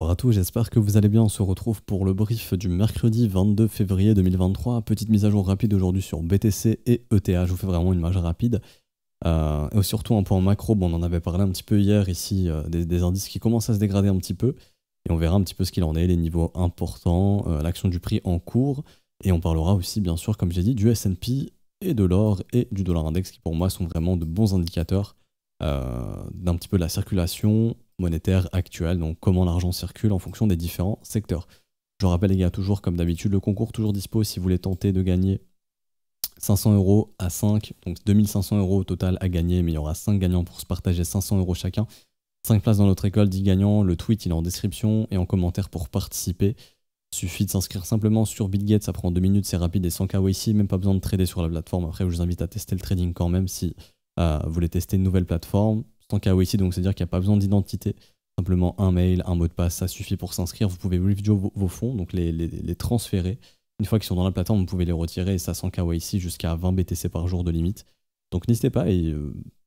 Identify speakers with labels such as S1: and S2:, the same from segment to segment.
S1: Bonjour à tous, j'espère que vous allez bien. On se retrouve pour le brief du mercredi 22 février 2023. Petite mise à jour rapide aujourd'hui sur BTC et ETH. Je vous fais vraiment une image rapide. Et surtout un point macro, bon, on en avait parlé un petit peu hier ici, des indices qui commencent à se dégrader un petit peu. Et on verra un petit peu ce qu'il en est, les niveaux importants, l'action du prix en cours. Et on parlera aussi, bien sûr, comme j'ai dit, du S&P et de l'or et du dollar index qui pour moi sont vraiment de bons indicateurs d'un petit peu de la circulation monétaire actuelle, donc comment l'argent circule en fonction des différents secteurs. Je rappelle les gars, toujours comme d'habitude, le concours toujours dispo si vous voulez tenter de gagner 500 € à 5, donc 2500 € au total à gagner, mais il y aura 5 gagnants pour se partager 500 € chacun. 5 places dans notre école, 10 gagnants, le tweet il est en description et en commentaire pour participer. Il suffit de s'inscrire simplement sur BitGet, ça prend 2 minutes, c'est rapide et sans KYC, même pas besoin de trader sur la plateforme. Après, je vous invite à tester le trading quand même si vous voulez tester une nouvelle plateforme. Sans KYC, donc c'est-à-dire qu'il n'y a pas besoin d'identité. Simplement un mail, un mot de passe, ça suffit pour s'inscrire. Vous pouvez withdraw vos fonds, donc les transférer. Une fois qu'ils sont dans la plateforme, vous pouvez les retirer et ça sans KYC jusqu'à 20 BTC par jour de limite. Donc n'hésitez pas, et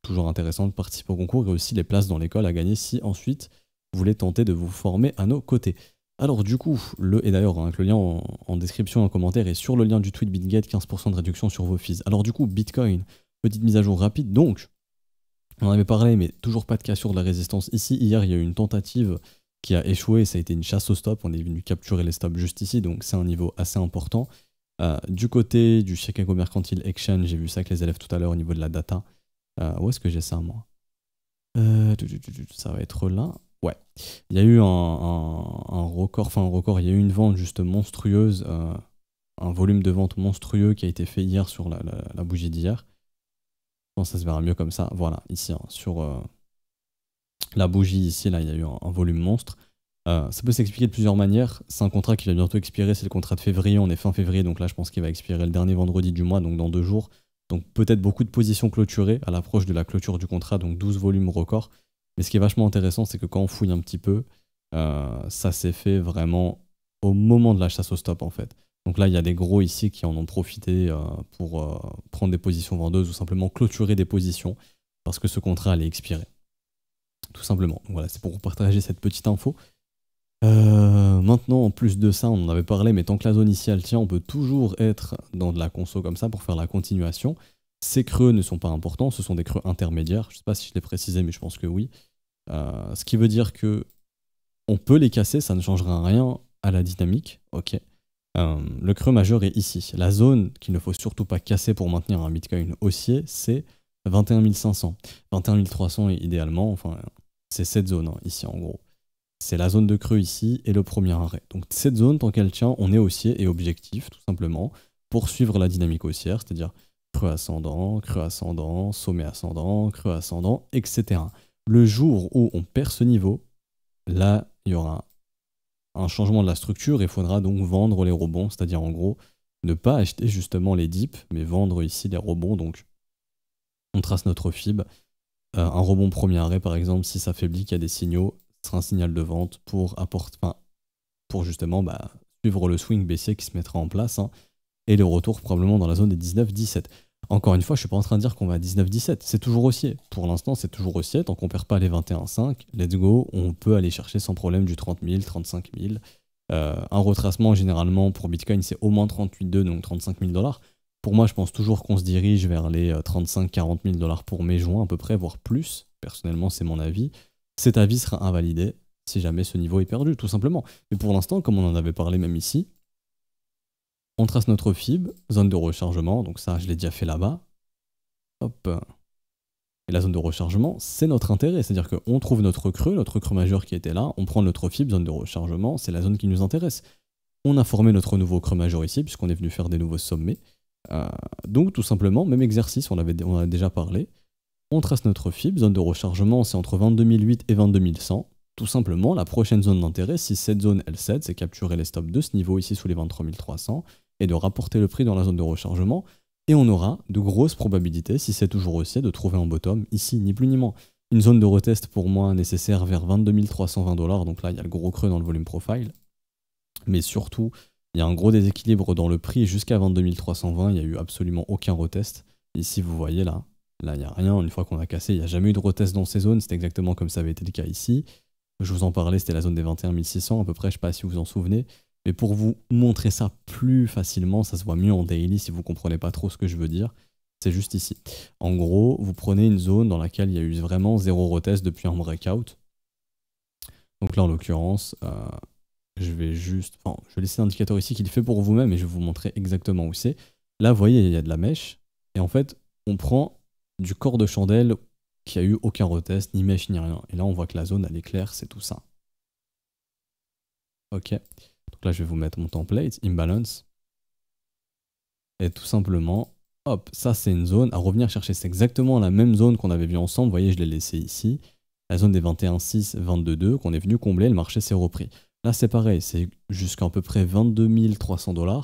S1: toujours intéressant de participer au concours et aussi les places dans l'école à gagner si ensuite vous voulez tenter de vous former à nos côtés. Alors du coup, et d'ailleurs avec le lien en description, en commentaire et sur le lien du tweet BitGet, 15% de réduction sur vos fees. Alors du coup, Bitcoin, petite mise à jour rapide, donc on en avait parlé, mais toujours pas de cassure de la résistance ici. Hier, il y a eu une tentative qui a échoué, ça a été une chasse au stop. On est venu capturer les stops juste ici, donc c'est un niveau assez important. Du côté du Chicago Mercantile Exchange, j'ai vu ça avec les élèves tout à l'heure au niveau de la data. Où est-ce que j'ai ça, moi ça va être là. Ouais. Il y a eu un record, il y a eu une vente juste monstrueuse, un volume de vente monstrueux qui a été fait hier sur la bougie d'hier. Je pense que ça se verra mieux comme ça. Voilà, ici, sur la bougie, ici, là, il y a eu un volume monstre. Ça peut s'expliquer de plusieurs manières. C'est un contrat qui va bientôt expirer, c'est le contrat de février, on est fin février, donc là, je pense qu'il va expirer le dernier vendredi du mois, donc dans 2 jours. Donc peut-être beaucoup de positions clôturées à l'approche de la clôture du contrat, donc 12 volumes records. Mais ce qui est vachement intéressant, c'est que quand on fouille un petit peu, ça s'est fait vraiment au moment de la chasse au stop, en fait. Donc là, il y a des gros ici qui en ont profité pour prendre des positions vendeuses ou simplement clôturer des positions parce que ce contrat allait expirer. Tout simplement. Donc voilà, c'est pour vous partager cette petite info. Maintenant, en plus de ça, on en avait parlé, mais tant que la zone ici elle tient, on peut toujours être dans de la conso comme ça pour faire la continuation. Ces creux ne sont pas importants, ce sont des creux intermédiaires. Je ne sais pas si je l'ai précisé, mais je pense que oui. Ce qui veut dire que on peut les casser, ça ne changera rien à la dynamique. Ok. Le creux majeur est ici. La zone qu'il ne faut surtout pas casser pour maintenir un Bitcoin haussier, c'est 21 500. 21 300 idéalement, enfin, c'est cette zone hein, ici en gros. C'est la zone de creux ici et le premier arrêt. Donc cette zone, tant qu'elle tient, on est haussier et objectif, tout simplement, pour suivre la dynamique haussière, c'est-à-dire creux ascendant, sommet ascendant, creux ascendant, etc. Le jour où on perd ce niveau, là, il y aura un changement de la structure et il faudra donc vendre les rebonds, c'est-à-dire en gros, ne pas acheter justement les dips, mais vendre ici les rebonds. Donc on trace notre FIB. Un rebond premier arrêt, par exemple, si ça faiblit, qu'il y a des signaux, ce sera un signal de vente pour justement suivre le swing baissier qui se mettra en place hein, et le retour probablement dans la zone des 19-17. Encore une fois, je suis pas en train de dire qu'on va à 19-17, c'est toujours haussier. Pour l'instant, c'est toujours haussier, tant qu'on perd pas les 21,5, let's go, on peut aller chercher sans problème du 30 000, 35 000. Un retracement, généralement, pour Bitcoin, c'est au moins 38,2, donc 35 000 $. Pour moi, je pense toujours qu'on se dirige vers les 35-40 000 $ pour mai-juin à peu près, voire plus. Personnellement, c'est mon avis. Cet avis sera invalidé si jamais ce niveau est perdu, tout simplement. Mais pour l'instant, comme on en avait parlé même ici, on trace notre FIB, zone de rechargement, donc ça, je l'ai déjà fait là-bas. Hop. Et la zone de rechargement, c'est notre intérêt, c'est-à-dire qu'on trouve notre creux majeur qui était là, on prend notre FIB, zone de rechargement, c'est la zone qui nous intéresse. On a formé notre nouveau creux majeur ici, puisqu'on est venu faire des nouveaux sommets. Donc tout simplement, même exercice, on en a déjà parlé. On trace notre FIB, zone de rechargement, c'est entre 22 008 et 22 100. Tout simplement, la prochaine zone d'intérêt, si cette zone elle cède, c'est capturer les stops de ce niveau ici sous les 23 300 et de rapporter le prix dans la zone de rechargement. Et on aura de grosses probabilités, si c'est toujours haussier, de trouver un bottom ici, ni plus ni moins. Une zone de retest pour moi nécessaire vers 22 320 $, donc là il y a le gros creux dans le volume profile. Mais surtout, il y a un gros déséquilibre dans le prix jusqu'à 22 320, il n'y a eu absolument aucun retest. Ici vous voyez là il n'y a rien, une fois qu'on a cassé, il n'y a jamais eu de retest dans ces zones, c'est exactement comme ça avait été le cas ici. Je vous en parlais, c'était la zone des 21 600 à peu près, je sais pas si vous vous en souvenez. Mais pour vous montrer ça plus facilement, ça se voit mieux en daily si vous comprenez pas trop ce que je veux dire. C'est juste ici. En gros, vous prenez une zone dans laquelle il y a eu vraiment 0 retest depuis un breakout. Donc là, en l'occurrence, je vais laisser l'indicateur ici qu'il fait pour vous-même et je vais vous montrer exactement où c'est. Là, vous voyez, il y a de la mèche. Et en fait, on prend du corps de chandelle qui a eu aucun retest, ni mèche, ni rien. Et là, on voit que la zone, elle est claire, c'est tout ça. Ok. Donc là, je vais vous mettre mon template, imbalance. Et tout simplement, hop, ça, c'est une zone à revenir chercher. C'est exactement la même zone qu'on avait vue ensemble. Vous voyez, je l'ai laissé ici. La zone des 21,6, 22,2 qu'on est venu combler, le marché s'est repris. Là, c'est pareil, c'est jusqu'à peu près 22 300 $.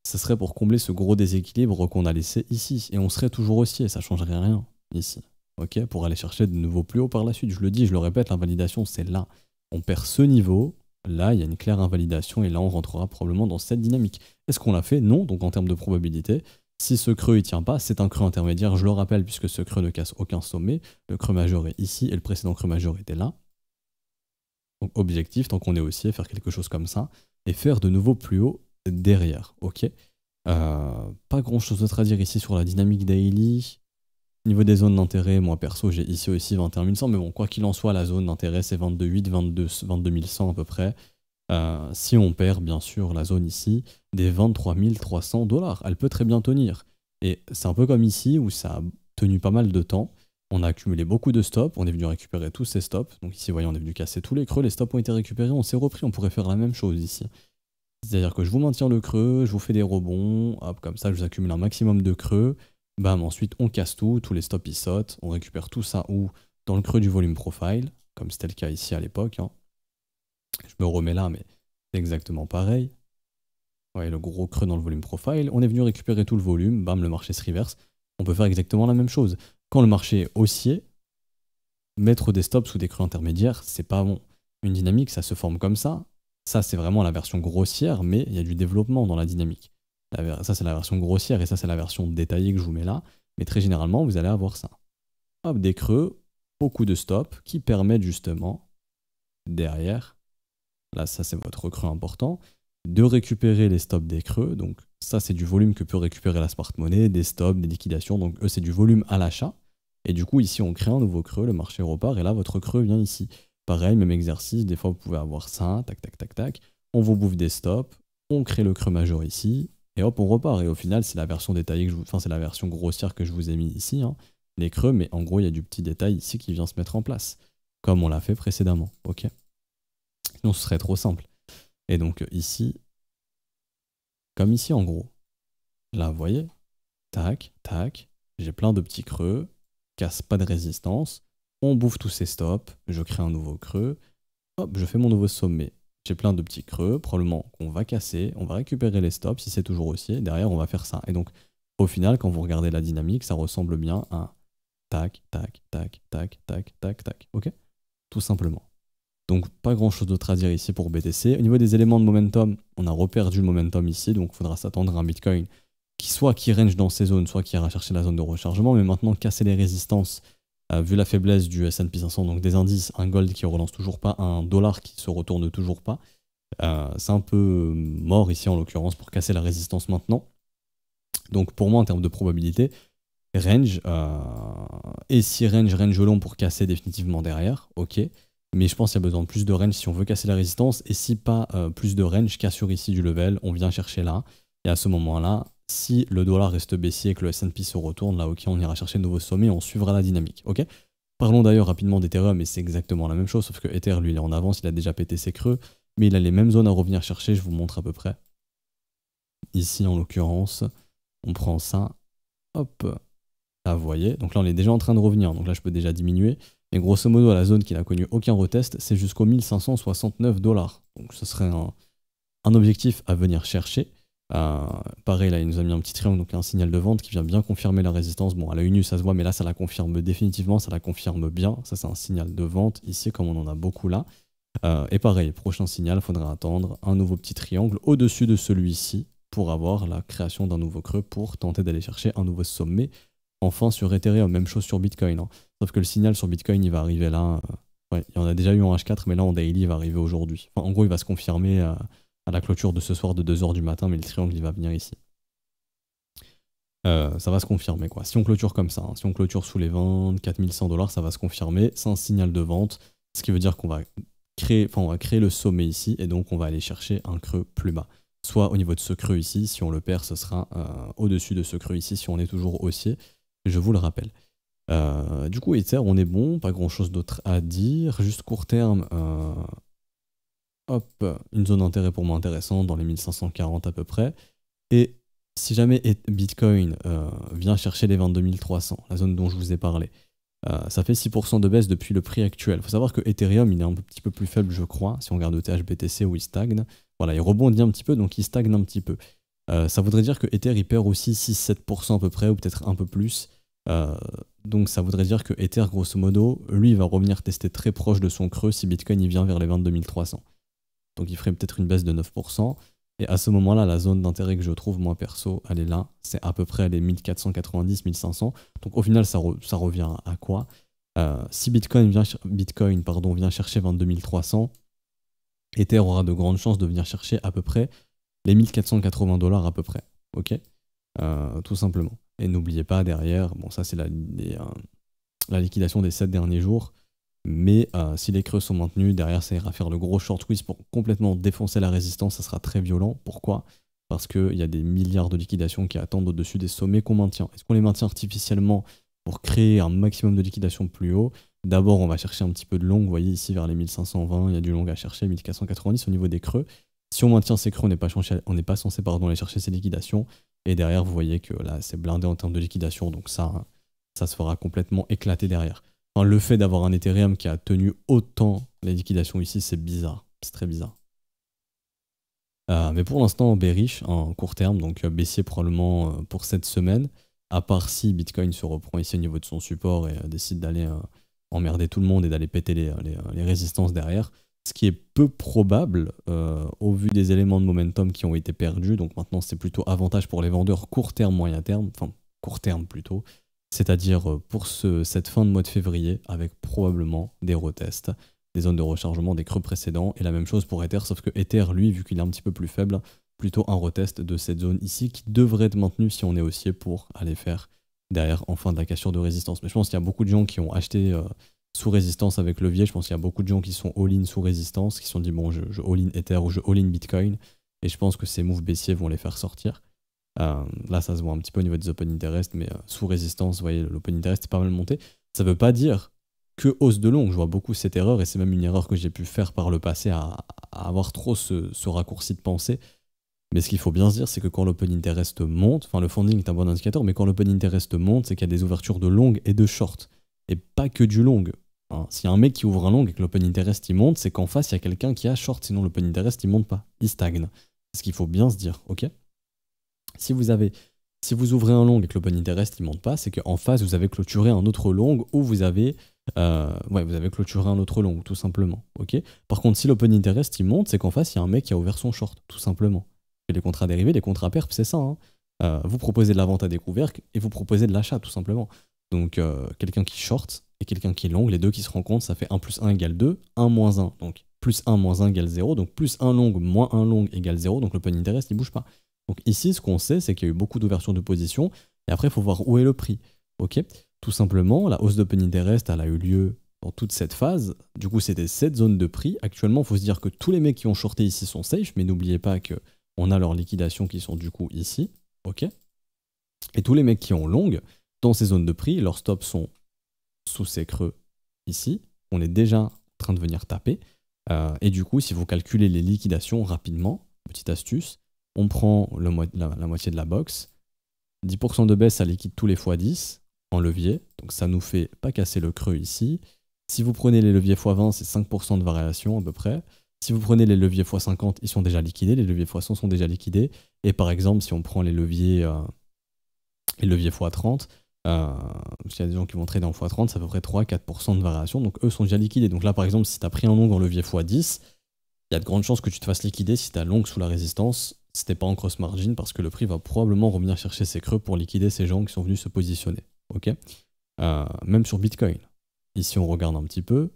S1: Ce serait pour combler ce gros déséquilibre qu'on a laissé ici. Et on serait toujours haussier, ça ne changerait rien ici. Ok, pour aller chercher de nouveaux plus haut par la suite. Je le dis, je le répète, l'invalidation, c'est là. On perd ce niveau, là, il y a une claire invalidation, et là, on rentrera probablement dans cette dynamique. Est-ce qu'on l'a fait? Non, donc en termes de probabilité, si ce creux ne tient pas, c'est un creux intermédiaire, je le rappelle, puisque ce creux ne casse aucun sommet. Le creux majeur est ici, et le précédent creux majeur était là. Donc objectif, tant qu'on est haussier, faire quelque chose comme ça, et faire de nouveau plus haut derrière, ok. Pas grand chose d'autre à dire ici sur la dynamique daily. Au niveau des zones d'intérêt, moi perso j'ai ici aussi 21 100, mais bon, quoi qu'il en soit, la zone d'intérêt c'est 22,8, 22 100 à peu près. Si on perd bien sûr la zone ici des 23 300 $, elle peut très bien tenir. Et c'est un peu comme ici où ça a tenu pas mal de temps. On a accumulé beaucoup de stops, on est venu récupérer tous ces stops. Donc ici, vous voyez, on est venu casser tous les creux, les stops ont été récupérés, on s'est repris, on pourrait faire la même chose ici. C'est-à-dire que je vous maintiens le creux, je vous fais des rebonds, hop, comme ça je vous accumule un maximum de creux. Bam, ensuite on casse tout, tous les stops ils sautent, on récupère tout ça où dans le creux du volume profile, comme c'était le cas ici à l'époque. Hein. Je me remets là, mais c'est exactement pareil. Ouais, le gros creux dans le volume profile, on est venu récupérer tout le volume, bam, le marché se reverse. On peut faire exactement la même chose. Quand le marché est haussier, mettre des stops sous des creux intermédiaires, c'est pas bon. Une dynamique, ça se forme comme ça. Ça, c'est vraiment la version grossière, mais il y a du développement dans la dynamique. Ça, c'est la version grossière et ça, c'est la version détaillée que je vous mets là. Mais très généralement, vous allez avoir ça. Hop, des creux, beaucoup de stops qui permettent justement, derrière, là, ça, c'est votre creux important, de récupérer les stops des creux. Donc, ça, c'est du volume que peut récupérer la smart money, des stops, des liquidations. Donc, eux, c'est du volume à l'achat. Et du coup, ici, on crée un nouveau creux, le marché repart, et là, votre creux vient ici. Pareil, même exercice, des fois, vous pouvez avoir ça, tac, tac, tac, tac. On vous bouffe des stops, on crée le creux majeur ici, et hop, on repart. Et au final, c'est la version détaillée que c'est la version grossière que je vous ai mis ici, hein, les creux, mais en gros, il y a du petit détail ici qui vient se mettre en place, comme on l'a fait précédemment, ok? Sinon, ce serait trop simple. Et donc, ici, comme ici, en gros. Là, vous voyez, tac, tac, j'ai plein de petits creux, casse pas de résistance, on bouffe tous ces stops, je crée un nouveau creux, hop, je fais mon nouveau sommet. J'ai plein de petits creux, probablement qu'on va casser, on va récupérer les stops si c'est toujours haussier, derrière on va faire ça. Et donc au final, quand vous regardez la dynamique, ça ressemble bien à tac, tac, tac, tac, tac, tac, tac, ok? Tout simplement. Donc pas grand chose d'autre à dire ici pour BTC. Au niveau des éléments de momentum, on a reperdu le momentum ici, donc il faudra s'attendre à un Bitcoin qui range dans ces zones, soit qui ira chercher la zone de rechargement, mais maintenant casser les résistances, vu la faiblesse du S&P 500, donc des indices, un gold qui relance toujours pas, un dollar qui se retourne toujours pas, c'est un peu mort ici en l'occurrence pour casser la résistance maintenant. Donc pour moi en termes de probabilité, range, et si range long pour casser définitivement derrière, ok, mais je pense qu'il y a besoin de plus de range si on veut casser la résistance, et si pas plus de range, cassure ici du level, on vient chercher là, et à ce moment-là, si le dollar reste baissier et que le S&P se retourne, là ok, on ira chercher de nouveaux sommets, on suivra la dynamique, ok. Parlons d'ailleurs rapidement d'Ethereum, mais c'est exactement la même chose, sauf que Ether, lui, il est en avance, il a déjà pété ses creux, mais il a les mêmes zones à revenir chercher, je vous montre à peu près. Ici, en l'occurrence, on prend ça, hop, là, vous voyez, donc là, on est déjà en train de revenir, donc là, je peux déjà diminuer, mais grosso modo, la zone qui n'a connu aucun retest, c'est jusqu'aux 1569 $. Donc ce serait un objectif à venir chercher. Pareil, là, il nous a mis un petit triangle, donc un signal de vente qui vient bien confirmer la résistance. Bon, à l'œil nu, ça se voit, mais là, ça la confirme définitivement, ça la confirme bien. Ça, c'est un signal de vente ici, comme on en a beaucoup là. Et pareil, prochain signal, il faudra attendre un nouveau petit triangle au-dessus de celui-ci pour avoir la création d'un nouveau creux pour tenter d'aller chercher un nouveau sommet. Enfin, sur Ethereum, même chose sur Bitcoin. Hein. Sauf que le signal sur Bitcoin, il va arriver là Ouais, il y en a déjà eu en H4, mais là en daily, il va arriver aujourd'hui. Enfin, en gros, il va se confirmer à la clôture de ce soir de 2h du matin, mais le triangle, il va venir ici. Ça va se confirmer, quoi. Si on clôture comme ça, hein, si on clôture sous les 24 100 $, ça va se confirmer. C'est un signal de vente, ce qui veut dire qu'on va créer le sommet ici, et donc on va aller chercher un creux plus bas. Soit au niveau de ce creux ici, si on le perd, ce sera au-dessus de ce creux ici, si on est toujours haussier, je vous le rappelle. Du coup, Ether, on est bon, pas grand chose d'autre à dire. Juste court terme, hop, une zone d'intérêt pour moi intéressante dans les 1540 à peu près. Et si jamais Bitcoin vient chercher les 22 300, la zone dont je vous ai parlé, ça fait 6% de baisse depuis le prix actuel. Il faut savoir que Ethereum, il est un petit peu plus faible, je crois, si on regarde ETH BTC où il stagne. Voilà, il rebondit un petit peu, donc il stagne un petit peu. Ça voudrait dire que Ether, il perd aussi 6-7% à peu près, ou peut-être un peu plus. Donc ça voudrait dire que Ether, grosso modo, lui, il va revenir tester très proche de son creux si Bitcoin il vient vers les 22 300. Donc il ferait peut-être une baisse de 9%. Et à ce moment-là, la zone d'intérêt que je trouve, moi perso, elle est là. C'est à peu près les 1490, 1500. Donc au final, ça revient à quoi? Si Bitcoin vient chercher 22 300, Ether aura de grandes chances de venir chercher à peu près les 1480 $ à peu près. Ok, tout simplement. Et n'oubliez pas derrière, bon ça c'est la liquidation des 7 derniers jours, mais si les creux sont maintenus, derrière ça ira faire le gros short squeeze pour complètement défoncer la résistance, ça sera très violent. Pourquoi? Parce qu'il y a des milliards de liquidations qui attendent au-dessus des sommets qu'on maintient. Est-ce qu'on les maintient artificiellement pour créer un maximum de liquidation plus haut? D'abord, on va chercher un petit peu de long. Vous voyez ici vers les 1520, il y a du long à chercher, 1490 au niveau des creux. Si on maintient ces creux, on n'est pas censé aller chercher ces liquidations. Et derrière, vous voyez que là, c'est blindé en termes de liquidation, donc ça se fera complètement éclater derrière. Enfin, le fait d'avoir un Ethereum qui a tenu autant les liquidations ici, c'est bizarre. C'est très bizarre. Mais pour l'instant, bearish, en court terme, donc baissier probablement pour cette semaine, à part si Bitcoin se reprend ici au niveau de son support et décide d'aller emmerder tout le monde et d'aller péter les résistances derrière. Ce qui est peu probable au vu des éléments de momentum qui ont été perdus. Donc maintenant, c'est plutôt avantage pour les vendeurs court terme, moyen terme, enfin court terme plutôt. C'est-à-dire pour cette fin de mois de février, avec probablement des retests, des zones de rechargement des creux précédents, et la même chose pour Ether, sauf que Ether, lui, vu qu'il est un petit peu plus faible, plutôt un retest de cette zone ici, qui devrait être maintenue si on est haussier pour aller faire derrière enfin de la cassure de résistance. Mais je pense qu'il y a beaucoup de gens qui ont acheté sous résistance avec levier, je pense qu'il y a beaucoup de gens qui sont all-in sous résistance, qui se sont dit bon, je all-in Ether ou je all-in Bitcoin, et je pense que ces moves baissiers vont les faire sortir. Là, ça se voit un petit peu au niveau des open interest, mais sous résistance, vous voyez, l'open interest est pas mal monté. Ça veut pas dire que hausse de long. Je vois beaucoup cette erreur, et c'est même une erreur que j'ai pu faire par le passé à avoir trop ce raccourci de pensée. Mais ce qu'il faut bien se dire, c'est que quand l'open interest monte, enfin le funding est un bon indicateur, mais quand l'open interest monte, c'est qu'il y a des ouvertures de long et de short, et pas que du long. Hein. S'il y a un mec qui ouvre un long et que l'open interest il monte, c'est qu'en face il y a quelqu'un qui a short, sinon l'open interest il monte pas, il stagne. C'est ce qu'il faut bien se dire, ok? Si vous ouvrez un long et que l'open interest il monte pas, c'est qu'en face vous avez clôturé un autre long ou vous avez clôturé un autre long, tout simplement. Ok. Par contre, si l'open interest il monte, c'est qu'en face il y a un mec qui a ouvert son short, tout simplement. Et les contrats dérivés, les contrats perp, c'est ça. Hein. Vous proposez de la vente à découvert et vous proposez de l'achat, tout simplement. Donc quelqu'un qui short et quelqu'un qui long, les deux qui se rencontrent, ça fait 1 plus 1 égale 2, 1 moins 1. Donc plus 1 moins 1 égale 0, donc plus 1 long moins 1 long égale 0, donc l'open interest il bouge pas. Donc ici, ce qu'on sait, c'est qu'il y a eu beaucoup d'ouverture de position, et après, il faut voir où est le prix. Ok, tout simplement, la hausse d'open interest, elle a eu lieu dans toute cette phase. Du coup, c'était cette zone de prix. Actuellement, il faut se dire que tous les mecs qui ont shorté ici sont safe, mais n'oubliez pas qu'on a leurs liquidations qui sont du coup ici. Ok, et tous les mecs qui ont long, dans ces zones de prix, leurs stops sont sous ces creux ici. On est déjà en train de venir taper. Et du coup, si vous calculez les liquidations rapidement, petite astuce, on prend la moitié de la box, 10% de baisse, ça liquide tous les x10 en levier, donc ça nous fait pas casser le creux ici. Si vous prenez les leviers x20, c'est 5% de variation à peu près. Si vous prenez les leviers x50, ils sont déjà liquidés, les leviers x100 sont déjà liquidés. Et par exemple, si on prend les leviers x30, parce qu'il y a des gens qui vont trader en x30, c'est à peu près 3-4% de variation, donc eux sont déjà liquidés. Donc là, par exemple, si tu as pris un long en levier x10, il y a de grandes chances que tu te fasses liquider si tu as long sous la résistance, si t'es pas en cross margin, parce que le prix va probablement revenir chercher ses creux pour liquider ces gens qui sont venus se positionner. Ok, même sur Bitcoin. Ici, on regarde un petit peu.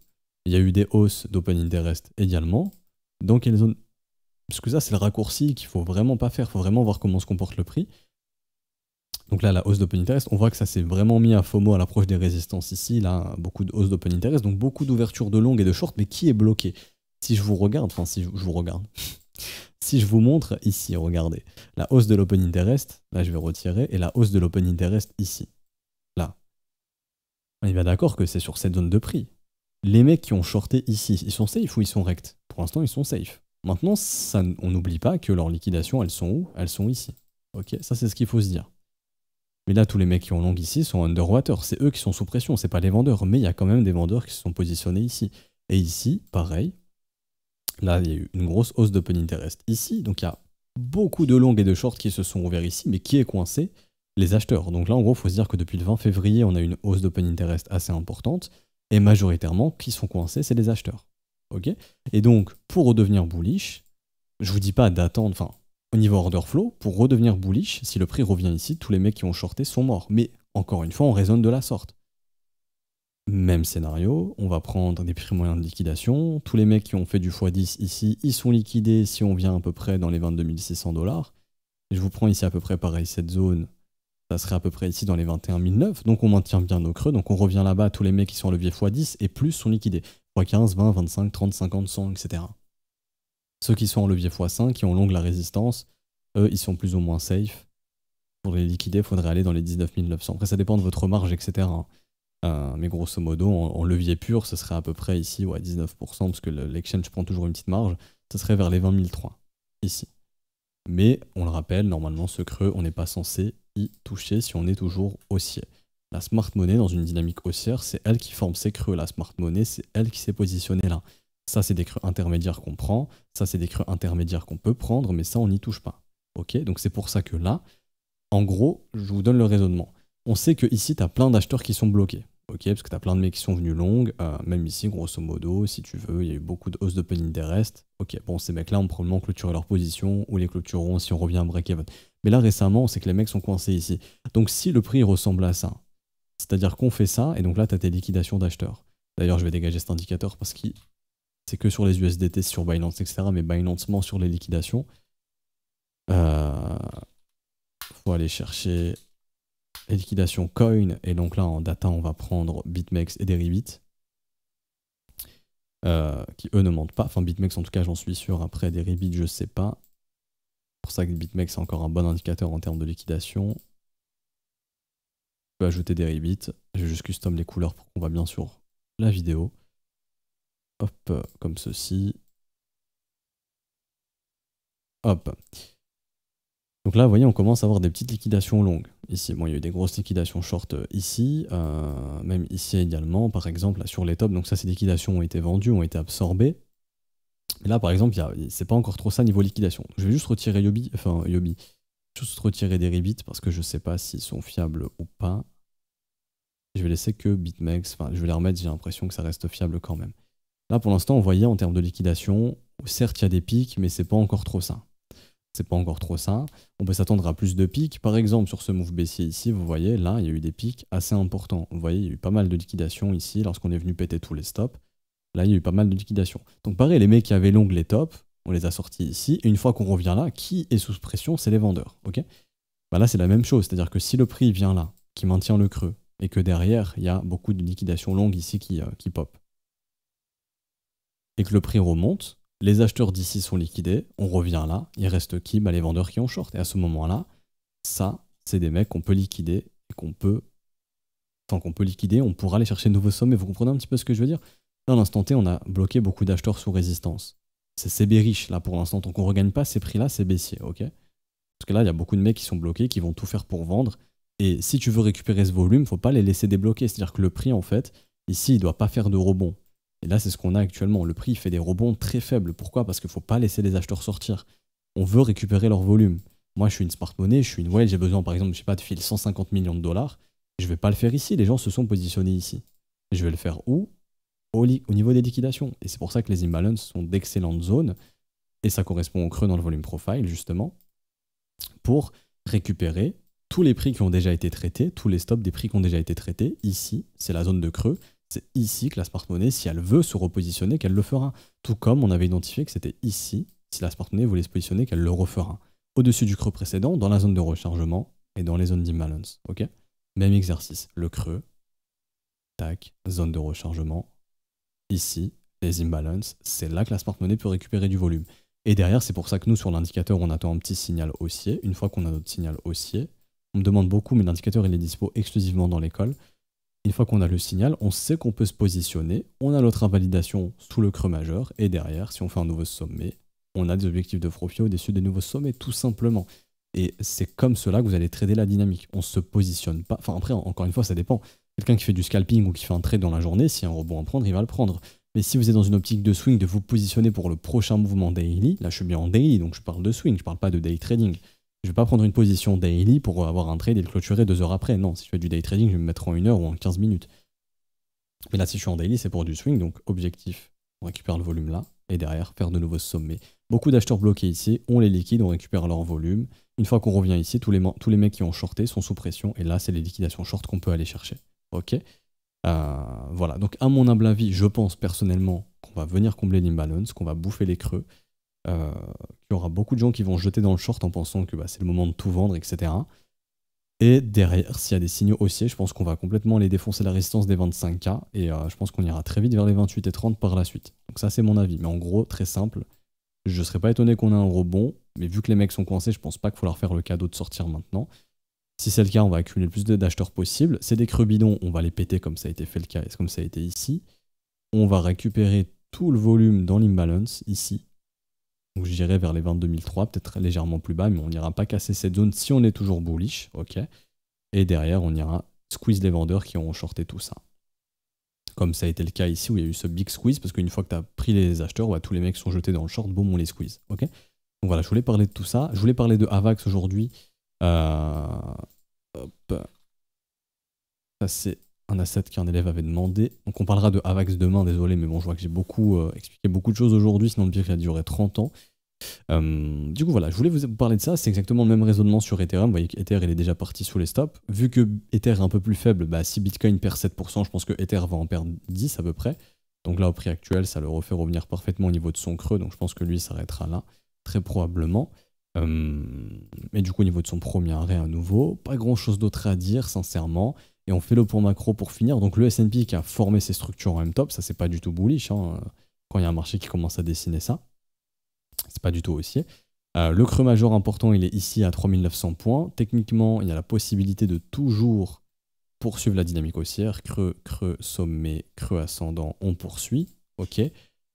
S1: Il y a eu des hausses d'open interest également. Dans quelle zone? Parce que ça, c'est le raccourci qu'il faut vraiment pas faire. Il faut vraiment voir comment se comporte le prix. Donc là, la hausse d'open interest, on voit que ça s'est vraiment mis à FOMO à l'approche des résistances ici. Là, beaucoup de hausse d'open interest, donc beaucoup d'ouverture de long et de short, mais qui est bloqué? Si je vous regarde, enfin si je vous regarde, si je vous montre ici, regardez, la hausse de l'open interest, là je vais retirer, et la hausse de l'open interest ici, là. On est bien d'accord que c'est sur cette zone de prix. Les mecs qui ont shorté ici, ils sont safe ou ils sont rect? Pour l'instant, ils sont safe. Maintenant, ça, on n'oublie pas que leurs liquidations, elles sont où? Elles sont ici. Ok, ça c'est ce qu'il faut se dire. Mais là, tous les mecs qui ont long ici sont underwater. C'est eux qui sont sous pression, c'est pas les vendeurs. Mais il y a quand même des vendeurs qui se sont positionnés ici. Et ici, pareil. Là, il y a eu une grosse hausse d'open interest ici. Donc il y a beaucoup de longs et de shorts qui se sont ouverts ici. Mais qui est coincé? Les acheteurs. Donc là, en gros, il faut se dire que depuis le 20 février, on a une hausse d'open interest assez importante. Et majoritairement, qui sont coincés, c'est les acheteurs. Ok? Et donc, pour redevenir bullish, je vous dis pas d'attendre, enfin, au niveau order flow, pour redevenir bullish, si le prix revient ici, tous les mecs qui ont shorté sont morts. Mais encore une fois, on raisonne de la sorte. Même scénario, on va prendre des prix moyens de liquidation. Tous les mecs qui ont fait du x10 ici, ils sont liquidés si on vient à peu près dans les 22 600 $. Je vous prends ici à peu près pareil, cette zone, ça serait à peu près ici dans les 21 009. Donc on maintient bien nos creux. Donc on revient là-bas, tous les mecs qui sont en levier x10 et plus sont liquidés. x15, 20, 25, 30, 50, 100, etc. Ceux qui sont en levier x5, qui ont longue la résistance, eux, ils sont plus ou moins safe. Pour les liquider, il faudrait aller dans les 19 900. Après, ça dépend de votre marge, etc. Mais grosso modo, en levier pur, ce serait à peu près ici, ouais, 19%, parce que l'exchange prend toujours une petite marge. Ce serait vers les 20 003, ici. Mais, on le rappelle, normalement, ce creux, on n'est pas censé y toucher si on est toujours haussier. La smart money, dans une dynamique haussière, c'est elle qui forme ces creux. La smart money, c'est elle qui s'est positionnée là. Ça, c'est des creux intermédiaires qu'on prend. Ça, c'est des creux intermédiaires qu'on peut prendre, mais ça, on n'y touche pas. Ok? Donc, c'est pour ça que là, en gros, je vous donne le raisonnement. On sait que ici, tu as plein d'acheteurs qui sont bloqués. Ok? Parce que tu as plein de mecs qui sont venus longs. Même ici, grosso modo, si tu veux, il y a eu beaucoup de hausse d'open interest. Ok, bon, ces mecs-là ont probablement clôturé leur position ou les clôtureront si on revient à break-even. Mais là, récemment, on sait que les mecs sont coincés ici. Donc, si le prix ressemble à ça, c'est-à-dire qu'on fait ça, et donc là, tu as tes liquidations d'acheteurs. D'ailleurs, je vais dégager cet indicateur parce que c'est que sur les USDT, sur Binance, etc. Mais Binance ment sur les liquidations. Faut aller chercher les liquidations coin. Et donc là, en data, on va prendre BitMEX et Deribit. Qui eux ne mentent pas. Enfin, BitMEX, en tout cas, j'en suis sûr. Après, Deribit, je sais pas. C'est pour ça que BitMEX, c'est encore un bon indicateur en termes de liquidation. Je peux ajouter Deribit. Je vais juste custom les couleurs pour qu'on voit bien sur la vidéo. Hop, comme ceci. Hop. Donc là, vous voyez, on commence à avoir des petites liquidations longues. Ici, bon, il y a eu des grosses liquidations short ici, même ici également, par exemple, là, sur les tops. Donc ça, ces liquidations ont été vendues, ont été absorbées. Mais là, par exemple, c'est pas encore trop ça niveau liquidation. Je vais juste retirer Yobi, juste retirer Deribit parce que je sais pas s'ils sont fiables ou pas. Je vais laisser que BitMEX, enfin, je vais les remettre, j'ai l'impression que ça reste fiable quand même. Là, pour l'instant, on voyait en termes de liquidation, certes, il y a des pics, mais c'est pas encore trop ça. C'est pas encore trop ça. On peut s'attendre à plus de pics. Par exemple, sur ce move baissier ici, vous voyez, là, il y a eu des pics assez importants. Vous voyez, il y a eu pas mal de liquidations ici, lorsqu'on est venu péter tous les stops. Là, il y a eu pas mal de liquidations. Donc pareil, les mecs qui avaient long les tops, on les a sortis ici. Et une fois qu'on revient là, qui est sous pression? C'est les vendeurs. Ok? Bah là, c'est la même chose. C'est-à-dire que si le prix vient là, qui maintient le creux, et que derrière, il y a beaucoup de liquidations longues ici qui pop, et que le prix remonte, les acheteurs d'ici sont liquidés, on revient là, il reste qui? Bah, les vendeurs qui ont short. Et à ce moment-là, ça, c'est des mecs qu'on peut liquider et qu'on peut liquider, on pourra aller chercher de nouveaux sommets. Vous comprenez un petit peu ce que je veux dire? Là, à l'instant T, on a bloqué beaucoup d'acheteurs sous résistance. C'est bearish là pour l'instant. Tant qu'on ne regagne pas ces prix-là, c'est baissier, ok? Parce que là, il y a beaucoup de mecs qui sont bloqués, qui vont tout faire pour vendre. Et si tu veux récupérer ce volume, il ne faut pas les laisser débloquer. C'est-à-dire que le prix, en fait, ici, il ne doit pas faire de rebond. Et là, c'est ce qu'on a actuellement. Le prix fait des rebonds très faibles. Pourquoi? Parce qu'il ne faut pas laisser les acheteurs sortir. On veut récupérer leur volume. Moi, je suis une smart money, je suis une whale, j'ai besoin, par exemple, je sais pas, de filer 150 millions de dollars. Je ne vais pas le faire ici. Les gens se sont positionnés ici. Je vais le faire où? Au niveau des liquidations. Et c'est pour ça que les imbalances sont d'excellentes zones. Et ça correspond au creux dans le volume profile, justement, pour récupérer tous les prix qui ont déjà été traités, tous les stops des prix qui ont déjà été traités. Ici, c'est la zone de creux. C'est ici que la smart money, si elle veut se repositionner, qu'elle le fera. Tout comme on avait identifié que c'était ici, si la smart money voulait se positionner, qu'elle le refera. Au-dessus du creux précédent, dans la zone de rechargement et dans les zones d'imbalance. Ok, même exercice. Le creux, tac, zone de rechargement. Ici, les imbalances, c'est là que la smart money peut récupérer du volume. Et derrière, c'est pour ça que nous, sur l'indicateur, on attend un petit signal haussier. Une fois qu'on a notre signal haussier, on me demande beaucoup, mais l'indicateur, il est dispo exclusivement dans l'école. Une fois qu'on a le signal, on sait qu'on peut se positionner. On a notre invalidation sous le creux majeur. Et derrière, si on fait un nouveau sommet, on a des objectifs de profit au-dessus des nouveaux sommets, tout simplement. Et c'est comme cela que vous allez trader la dynamique. On se positionne pas. Enfin, après, encore une fois, ça dépend. Quelqu'un qui fait du scalping ou qui fait un trade dans la journée, s'il y a un rebond à prendre, il va le prendre. Mais si vous êtes dans une optique de swing, de vous positionner pour le prochain mouvement daily, là je suis bien en daily, donc je parle de swing, je parle pas de day trading. Je vais pas prendre une position daily pour avoir un trade et le clôturer 2 heures après. Non, si je fais du day trading, je vais me mettre en 1 heure ou en 15 minutes. Mais là, si je suis en daily, c'est pour du swing, donc objectif, on récupère le volume là, et derrière, faire de nouveaux sommets. Beaucoup d'acheteurs bloqués ici, on les liquide, on récupère leur volume. Une fois qu'on revient ici, tous les mecs qui ont shorté sont sous pression, et là, c'est les liquidations short qu'on peut aller chercher. Ok, voilà, donc à mon humble avis, je pense personnellement qu'on va venir combler l'imbalance, qu'on va bouffer les creux, qu'il y aura beaucoup de gens qui vont jeter dans le short en pensant que c'est le moment de tout vendre, etc. Et derrière, s'il y a des signaux haussiers, je pense qu'on va complètement aller défoncer la résistance des 25K, et je pense qu'on ira très vite vers les 28 et 30 par la suite. Donc ça, c'est mon avis, mais en gros, très simple, je ne serais pas étonné qu'on ait un rebond, mais vu que les mecs sont coincés, je pense pas qu'il faut leur faire le cadeau de sortir maintenant. Si c'est le cas, on va accumuler le plus d'acheteurs possible. C'est des creux bidons, on va les péter comme ça a été fait le cas et comme ça a été ici. On va récupérer tout le volume dans l'imbalance ici. Donc j'irai vers les 22 003, peut-être légèrement plus bas, mais on n'ira pas casser cette zone si on est toujours bullish. Ok. Et derrière, on ira squeeze les vendeurs qui auront shorté tout ça. Comme ça a été le cas ici où il y a eu ce big squeeze, parce qu'une fois que tu as pris les acheteurs, tous les mecs sont jetés dans le short, boum, on les squeeze. Ok. Donc voilà, je voulais parler de tout ça. Je voulais parler de AVAX aujourd'hui. Hop. Ça, c'est un asset qu'un élève avait demandé. Donc, on parlera de AVAX demain, désolé, mais bon, je vois que j'ai beaucoup expliqué beaucoup de choses aujourd'hui, sinon le pire, il a duré 30 ans. Du coup, voilà, je voulais vous parler de ça. C'est exactement le même raisonnement sur Ethereum. Vous voyez qu'Ether, il est déjà parti sous les stops. Vu que Ether est un peu plus faible, si Bitcoin perd 7%, je pense que Ether va en perdre 10 à peu près. Donc là, au prix actuel, ça le refait revenir parfaitement au niveau de son creux. Donc, je pense que lui s'arrêtera là, très probablement. Mais du coup, au niveau de son premier arrêt à nouveau, pas grand chose d'autre à dire, sincèrement. Et on fait le point macro pour finir. Donc le S&P qui a formé ses structures en M-top, ça c'est pas du tout bullish. Hein. Quand il y a un marché qui commence à dessiner ça, c'est pas du tout haussier. Le creux majeur important, il est ici à 3900 points. Techniquement, il y a la possibilité de toujours poursuivre la dynamique haussière. Creux, creux, sommet, creux ascendant, on poursuit. Ok.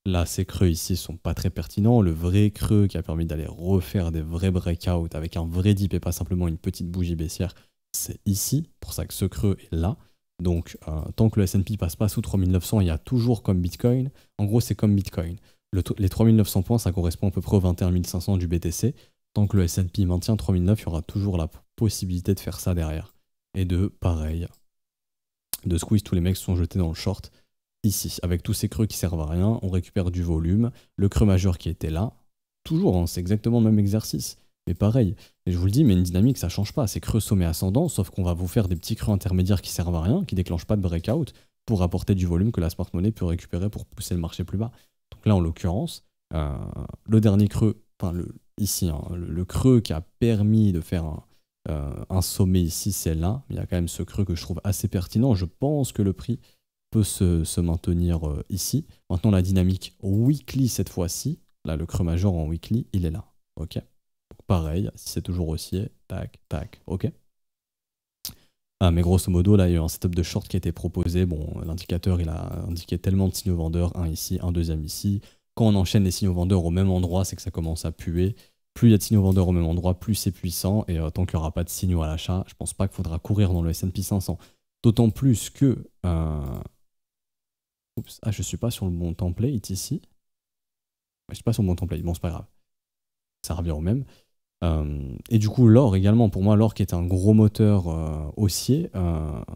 S1: Là, ces creux ici sont pas très pertinents. Le vrai creux qui a permis d'aller refaire des vrais breakouts avec un vrai dip et pas simplement une petite bougie baissière, c'est ici. Pour ça que ce creux est là. Donc, tant que le S&P passe pas sous 3900, il y a toujours comme Bitcoin. En gros, c'est comme Bitcoin. Les 3900 points, ça correspond à peu près aux 21 500 du BTC. Tant que le S&P maintient 3009, il y aura toujours la possibilité de faire ça derrière. Et pareil, de squeeze tous les mecs qui sont jetés dans le short. Ici, avec tous ces creux qui servent à rien, on récupère du volume. Le creux majeur qui était là, toujours, hein, c'est exactement le même exercice. Mais pareil, et je vous le dis, mais une dynamique, ça change pas. C'est creux, sommet, ascendant, sauf qu'on va vous faire des petits creux intermédiaires qui servent à rien, qui déclenchent pas de breakout, pour apporter du volume que la smart money peut récupérer pour pousser le marché plus bas. Donc là, en l'occurrence, le dernier creux, enfin ici, hein, le creux qui a permis de faire un sommet ici, c'est là. Il y a quand même ce creux que je trouve assez pertinent. Je pense que le prix peut se maintenir ici. Maintenant, la dynamique weekly cette fois-ci, là, le creux majeur en weekly, il est là. Ok. Donc, pareil, si c'est toujours haussier, tac, tac, ok. Mais grosso modo, là, il y a eu un setup de short qui a été proposé. Bon, l'indicateur, il a indiqué tellement de signaux vendeurs, un ici, un deuxième ici. Quand on enchaîne les signaux vendeurs au même endroit, c'est que ça commence à puer. Plus il y a de signaux vendeurs au même endroit, plus c'est puissant. Et tant qu'il n'y aura pas de signaux à l'achat, je pense pas qu'il faudra courir dans le S&P 500. D'autant plus que... Oups, je suis pas sur le bon template ici. Je suis pas sur le bon template, bon c'est pas grave. Ça revient au même. Et du coup l'or également, pour moi l'or qui est un gros moteur haussier,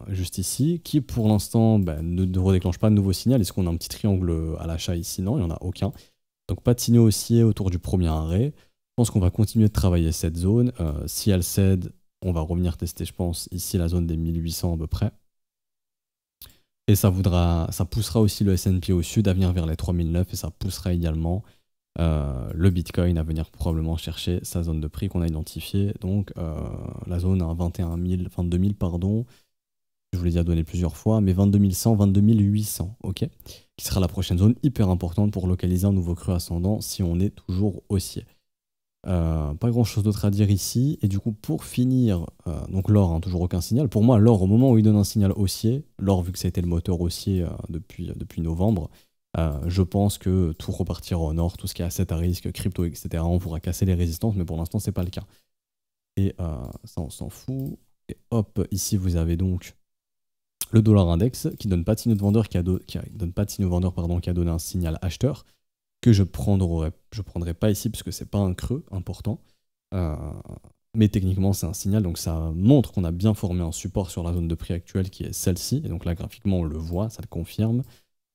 S1: juste ici, qui pour l'instant ne redéclenche pas de nouveau signal. Est-ce qu'on a un petit triangle à l'achat ici? Non, il n'y en a aucun. Donc pas de signaux haussiers autour du premier arrêt. Je pense qu'on va continuer de travailler cette zone. Si elle cède, on va revenir tester, je pense, ici la zone des 1800 à peu près. Et ça poussera aussi le S&P au sud à venir vers les 3009 et ça poussera également le Bitcoin à venir probablement chercher sa zone de prix qu'on a identifiée. Donc la zone à 22 000, pardon, je vous l'ai déjà donné plusieurs fois, mais 22 100, 22 800, ok, qui sera la prochaine zone hyper importante pour localiser un nouveau creux ascendant si on est toujours haussier. Pas grand chose d'autre à dire ici. Et du coup, pour finir, donc l'or, hein, toujours aucun signal. Pour moi, l'or, au moment où il donne un signal haussier, l'or, vu que ça a été le moteur haussier depuis novembre, je pense que tout repartira en or, tout ce qui est asset à risque, crypto, etc. On pourra casser les résistances, mais pour l'instant, c'est pas le cas. Et ça, on s'en fout. Et hop, ici, vous avez donc le dollar index qui donne pas de signe de vendeur, qui a donné un signal acheteur, que je prendrai pas ici parce que c'est pas un creux important, mais techniquement c'est un signal, donc ça montre qu'on a bien formé un support sur la zone de prix actuelle qui est celle-ci, et donc là graphiquement on le voit, ça le confirme,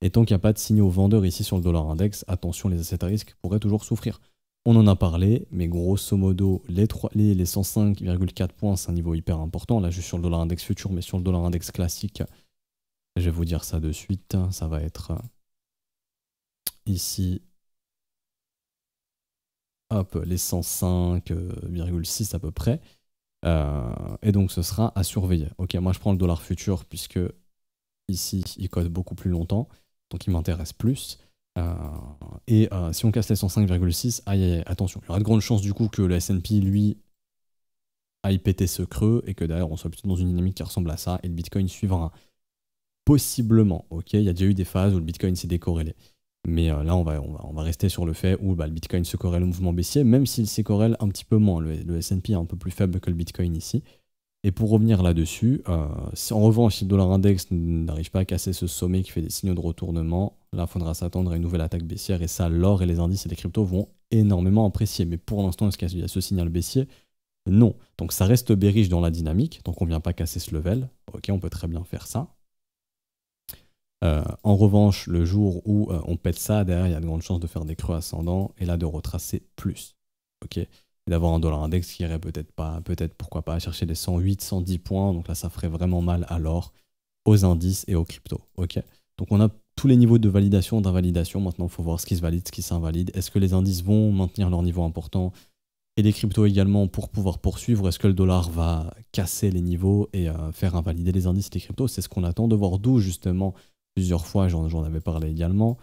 S1: et tant qu'il n'y a pas de signaux vendeurs ici sur le dollar index, attention, les assets à risque pourraient toujours souffrir. On en a parlé, mais grosso modo les 105,4 points c'est un niveau hyper important, là juste sur le dollar index futur, mais sur le dollar index classique, je vais vous dire ça de suite, ça va être ici. Hop, les 105,6 à peu près. Et donc ce sera à surveiller. Ok, moi je prends le dollar futur puisque ici il code beaucoup plus longtemps, donc il m'intéresse plus. Si on casse les 105,6, aïe, attention, il y aura de grandes chances du coup que le S&P lui aille péter ce creux et que d'ailleurs on soit plutôt dans une dynamique qui ressemble à ça et le Bitcoin suivra. Possiblement, ok, il y a déjà eu des phases où le Bitcoin s'est décorrélé. Mais là, on va rester sur le fait où le Bitcoin se corrèle au mouvement baissier, même s'il s'y corrèle un petit peu moins. Le S&P est un peu plus faible que le Bitcoin ici. Et pour revenir là-dessus, si en revanche, si le dollar index n'arrive pas à casser ce sommet qui fait des signaux de retournement, là, il faudra s'attendre à une nouvelle attaque baissière. Et ça, l'or et les indices et les cryptos vont énormément apprécier. Mais pour l'instant, est-ce qu'il y a ce signal baissier? Non. Donc ça reste bearish dans la dynamique, donc on ne vient pas casser ce level. Ok, on peut très bien faire ça. En revanche, le jour où on pète ça, derrière, il y a de grandes chances de faire des creux ascendants et là de retracer plus. Ok, et d'avoir un dollar index qui irait peut-être pourquoi pas chercher les 108, 110 points. Donc là, ça ferait vraiment mal à l'or, aux indices et aux cryptos. Ok, donc on a tous les niveaux de validation, d'invalidation. Maintenant, il faut voir ce qui se valide, ce qui s'invalide. Est-ce que les indices vont maintenir leur niveau important et les cryptos également pour pouvoir poursuivre? Est-ce que le dollar va casser les niveaux et faire invalider les indices et les cryptos? C'est ce qu'on attend de voir, d'où justement plusieurs fois, j'en avais parlé également,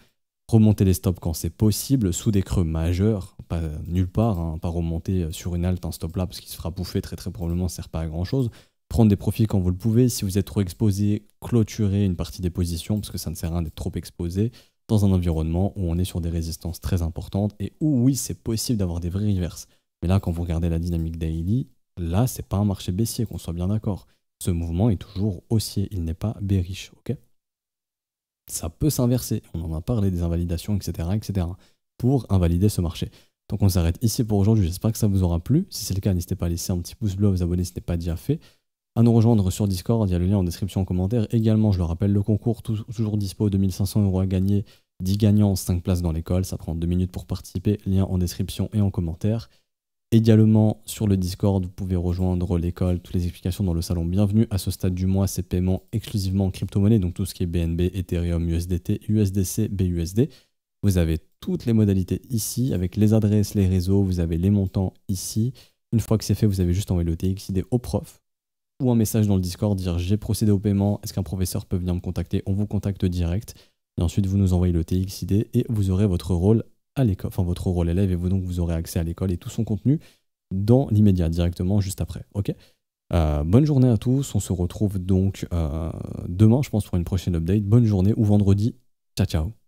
S1: remonter les stops quand c'est possible, sous des creux majeurs, pas nulle part, hein, pas remonter sur une halte un stop là parce qu'il se fera bouffer très probablement, ça ne sert pas à grand chose. Prendre des profits quand vous le pouvez, si vous êtes trop exposé, clôturer une partie des positions parce que ça ne sert à rien d'être trop exposé dans un environnement où on est sur des résistances très importantes et où oui c'est possible d'avoir des vrais reverses. Mais là quand vous regardez la dynamique daily, là c'est pas un marché baissier, qu'on soit bien d'accord. Ce mouvement est toujours haussier, il n'est pas bearish, ok? Ça peut s'inverser, on en a parlé des invalidations, etc., pour invalider ce marché. Donc on s'arrête ici pour aujourd'hui, j'espère que ça vous aura plu. Si c'est le cas, n'hésitez pas à laisser un petit pouce bleu, à vous abonner si ce n'est pas déjà fait, à nous rejoindre sur Discord, il y a le lien en description en commentaire. Également, je le rappelle, le concours toujours dispo, 2500 € à gagner, 10 gagnants, 5 places dans l'école, ça prend 2 minutes pour participer, lien en description et en commentaire. Également sur le Discord, vous pouvez rejoindre l'école, toutes les explications dans le salon. Bienvenue à ce stade du mois, c'est paiement exclusivement en crypto-monnaie, donc tout ce qui est BNB, Ethereum, USDT, USDC, BUSD. Vous avez toutes les modalités ici, avec les adresses, les réseaux, vous avez les montants ici. Une fois que c'est fait, vous avez juste envoyé le TXID au prof ou un message dans le Discord, dire j'ai procédé au paiement, est-ce qu'un professeur peut venir me contacter? On vous contacte direct. Et ensuite, vous nous envoyez le TXID et vous aurez votre rôle à l'école, enfin votre rôle élève, et vous aurez accès à l'école et tout son contenu dans l'immédiat, directement juste après. Ok, bonne journée à tous, on se retrouve donc demain, je pense, pour une prochaine update. Bonne journée ou vendredi. Ciao, ciao.